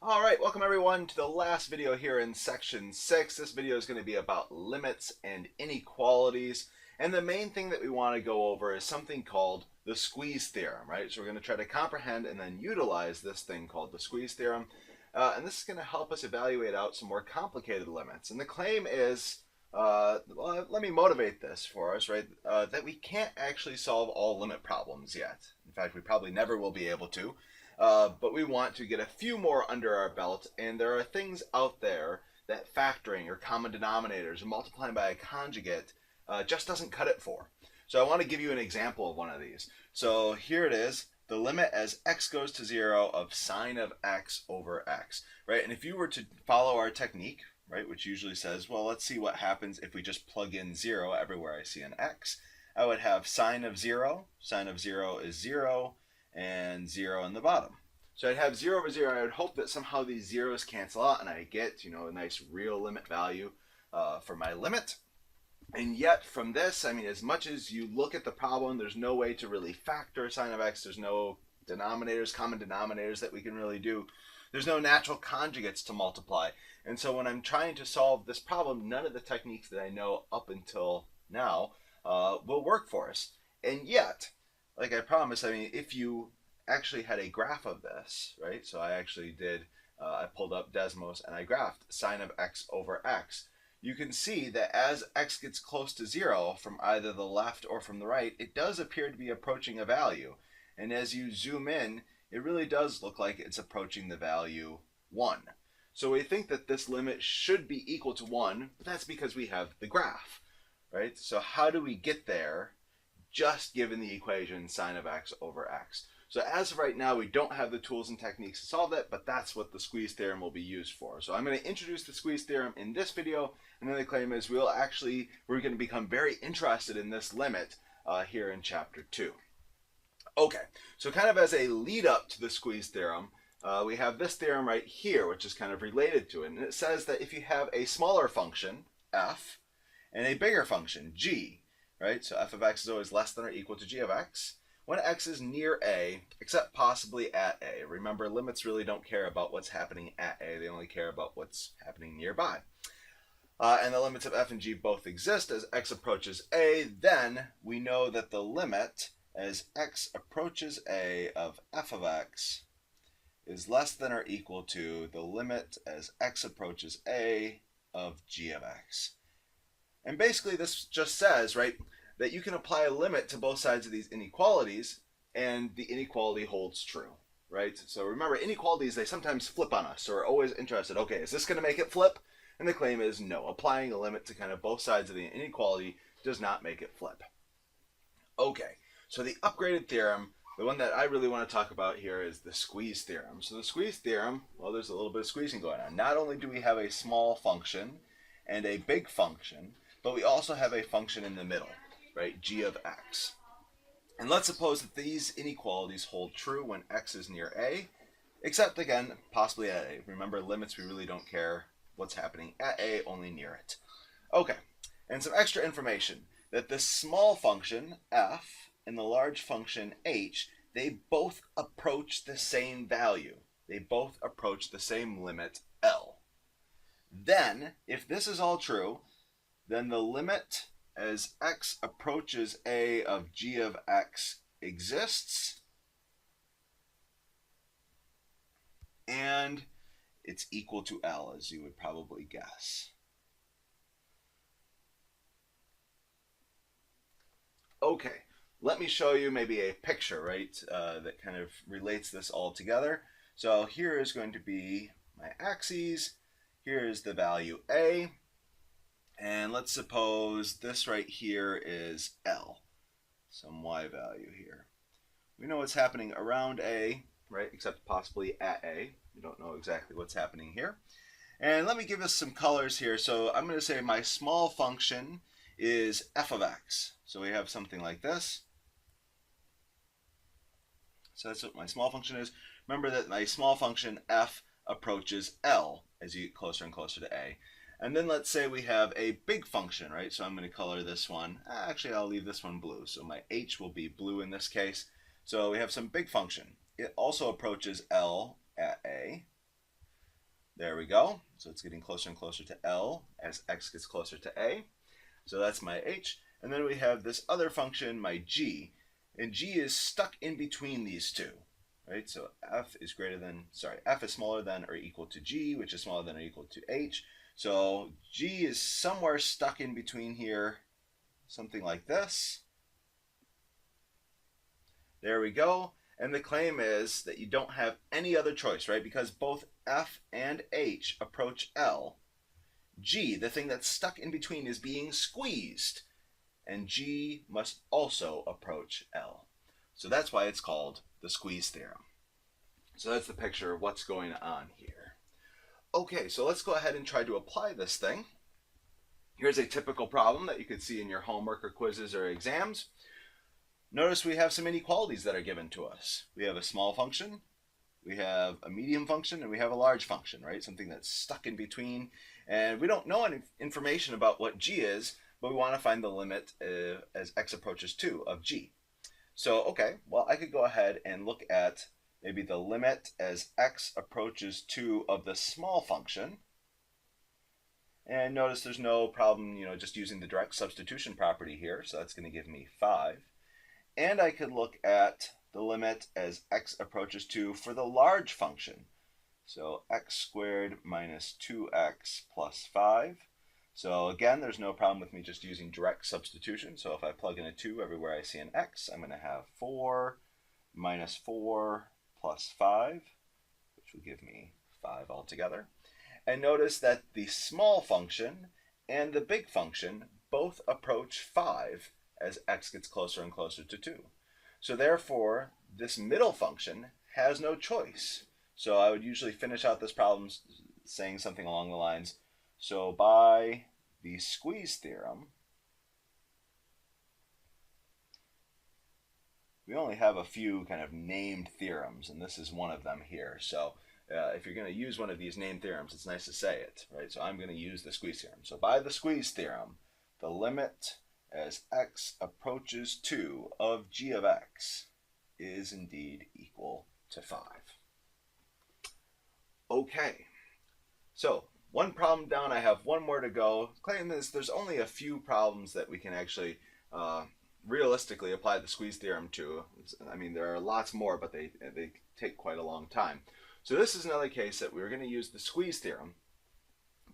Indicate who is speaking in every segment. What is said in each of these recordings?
Speaker 1: All right, welcome everyone to the last video here in section 6. This video is going to be about limits and inequalities. And the main thing that we want to go over is something called the squeeze theorem, right? So we're going to try to comprehend and then utilize this thing called the squeeze theorem. And this is going to help us evaluate out some more complicated limits. And the claim is, well, let me motivate this for us, right? That we can't actually solve all limit problems yet. In fact, we probably never will be able to. But we want to get a few more under our belt, and there are things out there that factoring or common denominators or multiplying by a conjugate just doesn't cut it for. So I want to give you an example of one of these. So here it is, the limit as x goes to 0 of sine of x over x, right? And if you were to follow our technique, right, which usually says, well, let's see what happens if we just plug in 0 everywhere I see an x, I would have sine of 0 is 0, and 0 in the bottom. So I'd have 0 over 0. I would hope that somehow these zeros cancel out and I get, a nice real limit value for my limit. And yet from this, as much as you look at the problem, there's no way to really factor sine of x. There's no denominators, common denominators that we can really do. There's no natural conjugates to multiply. And so when I'm trying to solve this problem, none of the techniques that I know up until now will work for us. And yet, like I promised, if you actually had a graph of this, right? So I actually did, I pulled up Desmos and I graphed sine of x over x. You can see that as x gets close to 0 from either the left or from the right, it does appear to be approaching a value. And as you zoom in, it really does look like it's approaching the value 1. So we think that this limit should be equal to 1, but that's because we have the graph, right? So how do we get there? Just given the equation sine of x over x. So as of right now, we don't have the tools and techniques to solve that, but that's what the squeeze theorem will be used for. So I'm going to introduce the squeeze theorem in this video, and then the claim is we're going to become very interested in this limit here in chapter 2. Okay, so kind of as a lead up to the squeeze theorem, we have this theorem right here, which is kind of related to it. And it says that if you have a smaller function, f, and a bigger function, g, right? So f of x is always less than or equal to g of x when x is near a, except possibly at a. Remember, limits really don't care about what's happening at a. They only care about what's happening nearby. And the limits of f and g both exist as x approaches a. Then we know that the limit as x approaches a of f of x is less than or equal to the limit as x approaches a of g of x. And basically this just says, right, that you can apply a limit to both sides of these inequalities and the inequality holds true, right? So remember, inequalities, they sometimes flip on us. So we're always interested, okay, is this going to make it flip? And the claim is no. Applying a limit to kind of both sides of the inequality does not make it flip. Okay, so the upgraded theorem, the one that I really want to talk about here is the squeeze theorem. So the squeeze theorem, well, there's a little bit of squeezing going on. Not only do we have a small function and a big function, but we also have a function in the middle, right, g of x. And let's suppose that these inequalities hold true when x is near a, except again, possibly at a. Remember, limits, we really don't care what's happening at a, only near it. Okay, and some extra information, that this small function, f, and the large function, h, they both approach the same value. They both approach the same limit, L. Then, if this is all true, then the limit as x approaches a of g of x exists, and it's equal to L, as you would probably guess. Okay, let me show you maybe a picture, right, that kind of relates this all together. So here is going to be my axes. Here is the value a. And let's suppose this right here is L, some y value here. We know what's happening around A, right, except possibly at A. We don't know exactly what's happening here. And let me give us some colors here. So I'm going to say my small function is f of x. So we have something like this. So that's what my small function is. Remember that my small function f approaches L as you get closer and closer to A. And then let's say we have a big function, right? So I'm going to color this one. Actually, I'll leave this one blue. So my h will be blue in this case. So we have some big function. It also approaches L at A. There we go. So it's getting closer and closer to L as x gets closer to A. So that's my h. And then we have this other function, my g. And g is stuck in between these two. Right? So f is smaller than or equal to g, which is smaller than or equal to h. So g is somewhere stuck in between here, something like this. There we go. And the claim is that you don't have any other choice, right? Because both f and h approach L. G, the thing that's stuck in between, is being squeezed. And G must also approach L. So that's why it's called the squeeze theorem. So that's the picture of what's going on here. Okay, so let's go ahead and try to apply this thing. Here's a typical problem that you could see in your homework or quizzes or exams. Notice we have some inequalities that are given to us. We have a small function, we have a medium function, and we have a large function, right? Something that's stuck in between. And we don't know any information about what g is, but we want to find the limit as x approaches 2 of g. So, okay, well, I could go ahead and look at maybe the limit as x approaches 2 of the small function. And notice there's no problem, just using the direct substitution property here. So that's going to give me 5. And I could look at the limit as x approaches 2 for the large function. So x squared minus 2x plus 5. So again, there's no problem with me just using direct substitution. So if I plug in a 2 everywhere I see an x, I'm going to have 4 minus 4 plus 5, which will give me 5 altogether. And notice that the small function and the big function both approach 5 as x gets closer and closer to 2. So therefore, this middle function has no choice. So I would usually finish out this problem saying something along the lines, so by the squeeze theorem, we only have a few kind of named theorems, and this is one of them here. So if you're going to use one of these named theorems, it's nice to say it, right? So I'm going to use the squeeze theorem. So by the squeeze theorem, the limit as x approaches 2 of g of x is indeed equal to 5. Okay, so one problem down, I have one more to go. Claim is there's only a few problems that we can actually realistically apply the squeeze theorem to. I mean, there are lots more, but they take quite a long time. So this is another case that we're going to use the squeeze theorem.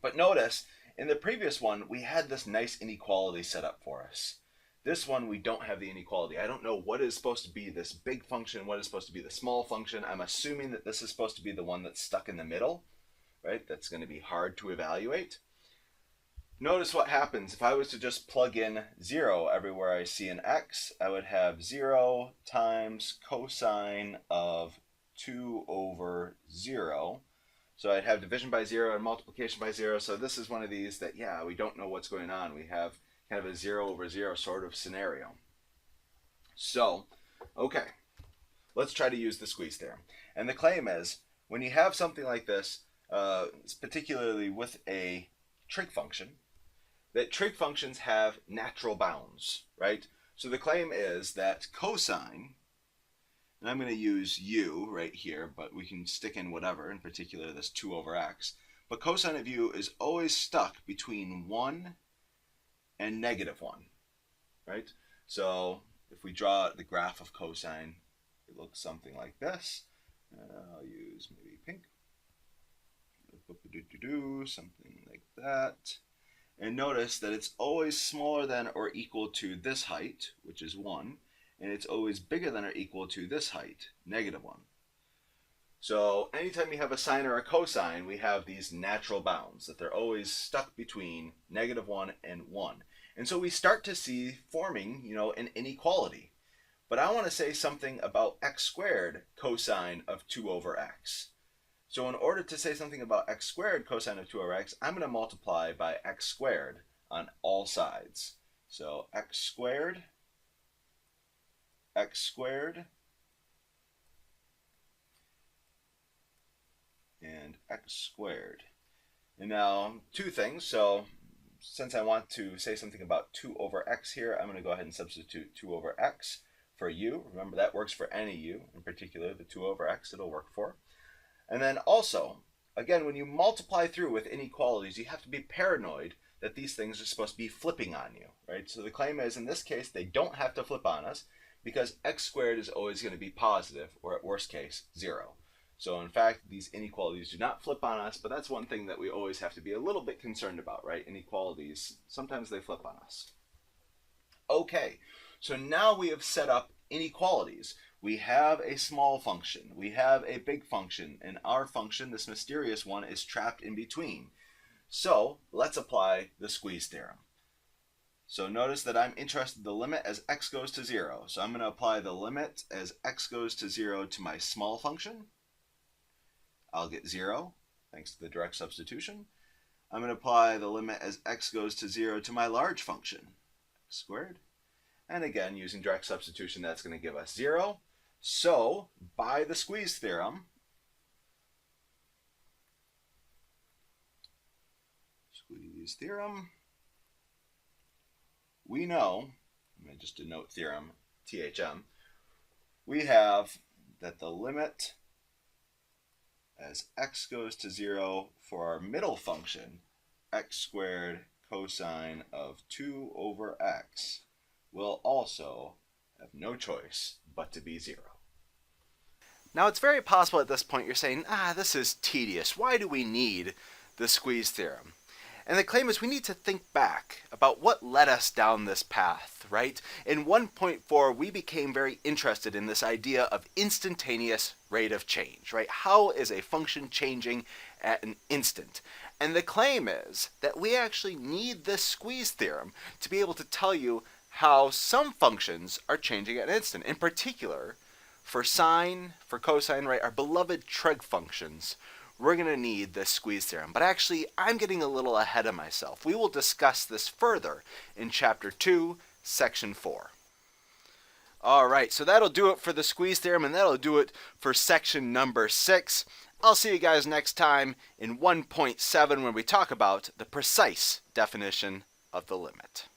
Speaker 1: But notice, in the previous one, we had this nice inequality set up for us. This one, we don't have the inequality. I don't know what is supposed to be this big function, what is supposed to be the small function. I'm assuming that this is supposed to be the one that's stuck in the middle, right? That's going to be hard to evaluate. Notice what happens if I was to just plug in 0 everywhere I see an x. I would have 0 times cosine of 2 over 0. So I'd have division by 0 and multiplication by 0. So this is one of these that, yeah, we don't know what's going on. We have kind of a 0 over 0 sort of scenario. So, okay, let's try to use the squeeze theorem. And the claim is, when you have something like this, particularly with a trig function, that trig functions have natural bounds, right? So the claim is that cosine, and I'm going to use u right here, but we can stick in whatever, in particular this 2 over x, but cosine of u is always stuck between 1 and -1, right? So if we draw the graph of cosine, it looks something like this. I'll use maybe pink. Something like that. And notice that it's always smaller than or equal to this height, which is 1, and it's always bigger than or equal to this height, -1. So anytime you have a sine or a cosine, we have these natural bounds, that they're always stuck between -1 and 1. And so we start to see forming, an inequality. But I want to say something about x squared cosine of 2 over x. So in order to say something about x squared cosine of 2 over x, I'm going to multiply by x squared on all sides. So x squared, and x squared. And now, two things. So since I want to say something about 2 over x here, I'm going to go ahead and substitute 2 over x for u. Remember, that works for any u. In particular, the 2 over x it'll work for. And then also, again, when you multiply through with inequalities, you have to be paranoid that these things are supposed to be flipping on you, right? So the claim is, in this case, they don't have to flip on us because x squared is always going to be positive, or at worst case, 0. So in fact, these inequalities do not flip on us, but that's one thing that we always have to be a little bit concerned about, right? Inequalities, sometimes they flip on us. Okay, so now we have set up inequalities. We have a small function, we have a big function, and our function, this mysterious one, is trapped in between. So let's apply the squeeze theorem. So notice that I'm interested in the limit as x goes to 0. So I'm going to apply the limit as x goes to 0 to my small function. I'll get 0 thanks to the direct substitution. I'm going to apply the limit as x goes to 0 to my large function, x squared. And again, using direct substitution, that's going to give us 0. So by the squeeze theorem, we know, let me just denote theorem, THM, we have that the limit as x goes to 0 for our middle function, x squared cosine of 2 over x, will also have no choice but to be 0. Now it's very possible at this point you're saying, this is tedious. Why do we need the squeeze theorem? And the claim is we need to think back about what led us down this path, right? In 1.4, we became very interested in this idea of instantaneous rate of change, right? How is a function changing at an instant? And the claim is that we actually need this squeeze theorem to be able to tell you how some functions are changing at an instant. In particular, for sine, for cosine, right, our beloved trig functions, we're going to need this squeeze theorem. But actually, I'm getting a little ahead of myself. We will discuss this further in Chapter 2, Section 4. All right, so that'll do it for the squeeze theorem, and that'll do it for section number 6. I'll see you guys next time in 1.7 when we talk about the precise definition of the limit.